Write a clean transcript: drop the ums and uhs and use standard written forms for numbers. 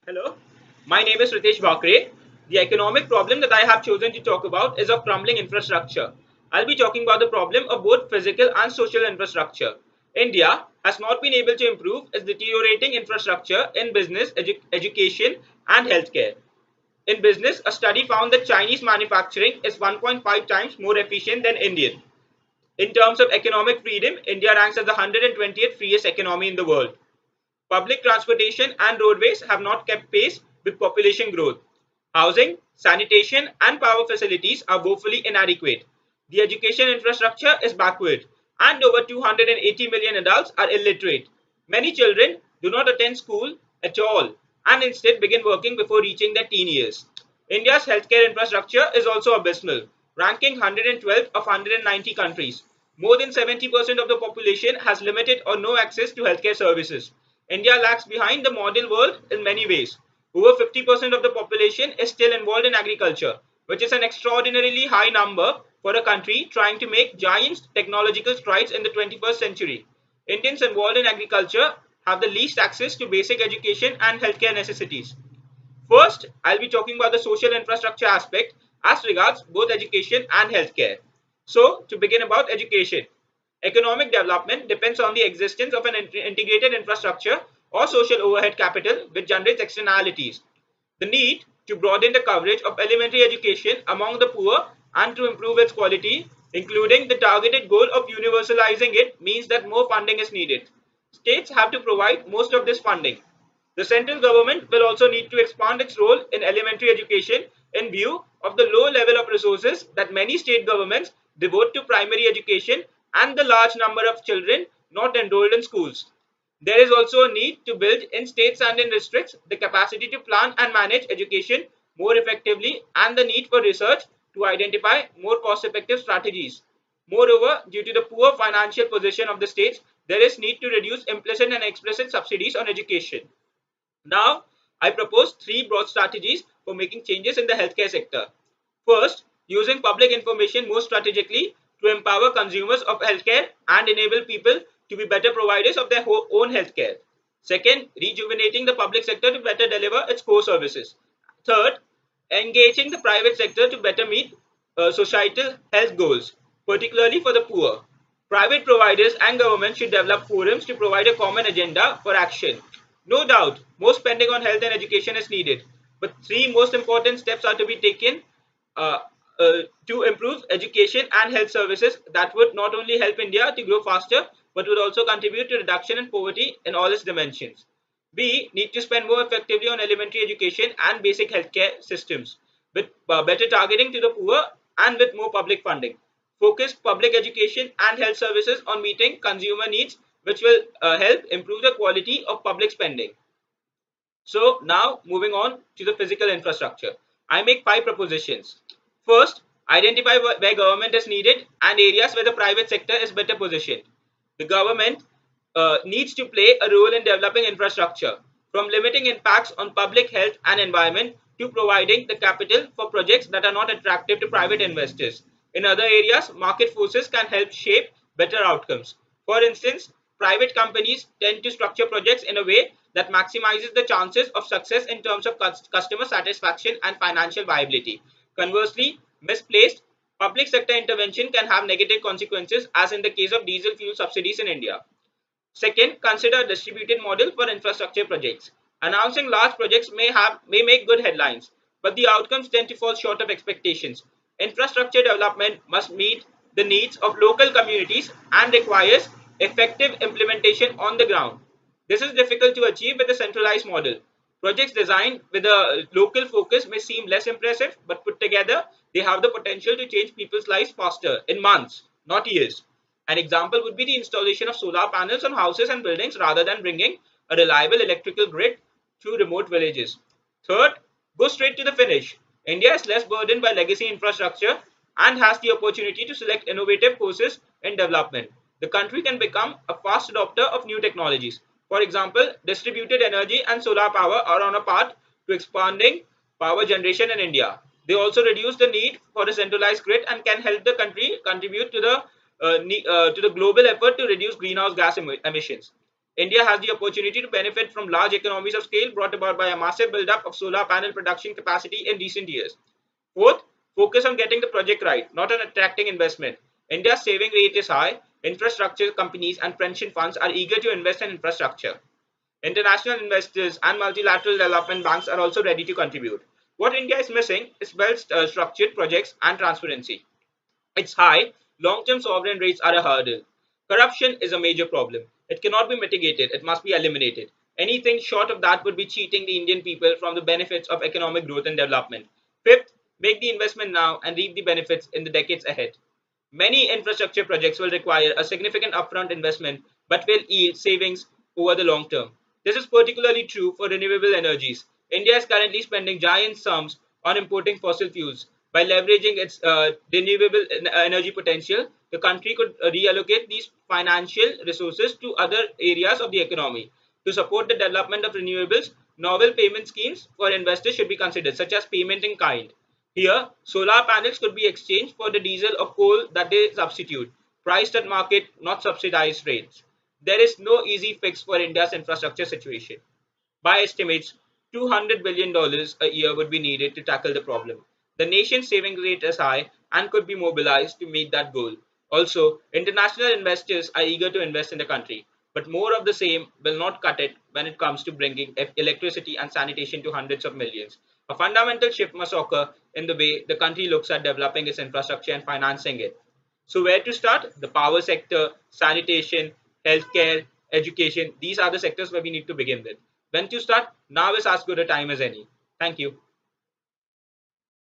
Hello, my name is Ritesh. The economic problem that I have chosen to talk about is of crumbling infrastructure. I'll be talking about the problem of both physical and social infrastructure. India has not been able to improve its deteriorating infrastructure in business, education, and healthcare. In business, a study found that Chinese manufacturing is 1.5 times more efficient than Indian. In terms of economic freedom, India ranks as the 120th freest economy in the world. Public transportation and roadways have not kept pace with population growth. Housing, sanitation, and power facilities are woefully inadequate. The education infrastructure is backward, and over 280 million adults are illiterate. Many children do not attend school at all and instead begin working before reaching their teen years. India's healthcare infrastructure is also abysmal, ranking 112 of 190 countries. More than 70% of the population has limited or no access to healthcare services. India lags behind the model world in many ways. Over 50% of the population is still involved in agriculture, which is an extraordinarily high number for a country trying to make giant technological strides in the 21st century. Indians involved in agriculture have the least access to basic education and healthcare necessities. First, I'll be talking about the social infrastructure aspect as regards both education and healthcare. So, to begin about education, economic development depends on the existence of an integrated infrastructure or social overhead capital which generates externalities. The need to broaden the coverage of elementary education among the poor and to improve its quality, including the targeted goal of universalizing it, means that more funding is needed. States have to provide most of this funding. The central government will also need to expand its role in elementary education in view of the low level of resources that many state governments devote to primary education and the large number of children not enrolled in schools. There is also a need to build in states and in districts the capacity to plan and manage education more effectively and the need for research to identify more cost-effective strategies. Moreover, due to the poor financial position of the states, there is need to reduce implicit and explicit subsidies on education. Now, I propose three broad strategies for making changes in the healthcare sector. First, using public information more strategically to empower consumers of healthcare and enable people to be better providers of their own healthcare. Second, rejuvenating the public sector to better deliver its core services. Third, engaging the private sector to better meet societal health goals, particularly for the poor. Private providers and government should develop forums to provide a common agenda for action. No doubt, more spending on health and education is needed, but three most important steps are to be taken uh, to improve education and health services that would not only help India to grow faster, but would also contribute to reduction in poverty in all its dimensions. We need to spend more effectively on elementary education and basic healthcare systems, with better targeting to the poor and with more public funding. Focus public education and health services on meeting consumer needs, which will help improve the quality of public spending. So now moving on to the physical infrastructure. I make five propositions. First, identify where government is needed and areas where the private sector is better positioned. The government needs to play a role in developing infrastructure, from limiting impacts on public health and environment to providing the capital for projects that are not attractive to private investors. In other areas, market forces can help shape better outcomes. For instance, private companies tend to structure projects in a way that maximizes the chances of success in terms of customer satisfaction and financial viability. Conversely, misplaced public sector intervention can have negative consequences, as in the case of diesel fuel subsidies in India. Second, consider a distributed model for infrastructure projects. Announcing large projects may make good headlines, but the outcomes tend to fall short of expectations. Infrastructure development must meet the needs of local communities and requires effective implementation on the ground. This is difficult to achieve with a centralized model. Projects designed with a local focus may seem less impressive, but put together, they have the potential to change people's lives faster, in months, not years. An example would be the installation of solar panels on houses and buildings rather than bringing a reliable electrical grid to remote villages. Third, go straight to the finish. India is less burdened by legacy infrastructure and has the opportunity to select innovative courses in development. The country can become a fast adopter of new technologies. For example, distributed energy and solar power are on a path to expanding power generation in India. They also reduce the need for a centralized grid and can help the country contribute to the global effort to reduce greenhouse gas emissions. India has the opportunity to benefit from large economies of scale brought about by a massive buildup of solar panel production capacity in recent years. Fourth, focus on getting the project right, not on attracting investment. India's saving rate is high. Infrastructure companies and pension funds are eager to invest in infrastructure. International investors and multilateral development banks are also ready to contribute. What India is missing is well structured projects and transparency. It's high, long term sovereign rates are a hurdle. Corruption is a major problem. It cannot be mitigated, it must be eliminated. Anything short of that would be cheating the Indian people from the benefits of economic growth and development. Fifth, make the investment now and reap the benefits in the decades ahead. Many infrastructure projects will require a significant upfront investment but will yield savings over the long term. This is particularly true for renewable energies. India is currently spending giant sums on importing fossil fuels. By leveraging its renewable energy potential, the country could reallocate these financial resources to other areas of the economy. To support the development of renewables, novel payment schemes for investors should be considered, such as payment in kind. Here, solar panels could be exchanged for the diesel or coal that they substitute, priced at market, not subsidized rates. There is no easy fix for India's infrastructure situation. By estimates, $200 billion a year would be needed to tackle the problem. The nation's saving rate is high and could be mobilized to meet that goal. Also, international investors are eager to invest in the country, but more of the same will not cut it when it comes to bringing electricity and sanitation to hundreds of millions. A fundamental shift must occur in the way the country looks at developing its infrastructure and financing it. So, where to start? The power sector, sanitation, healthcare, education, these are the sectors where we need to begin with. When to start? Now is as good a time as any. Thank you.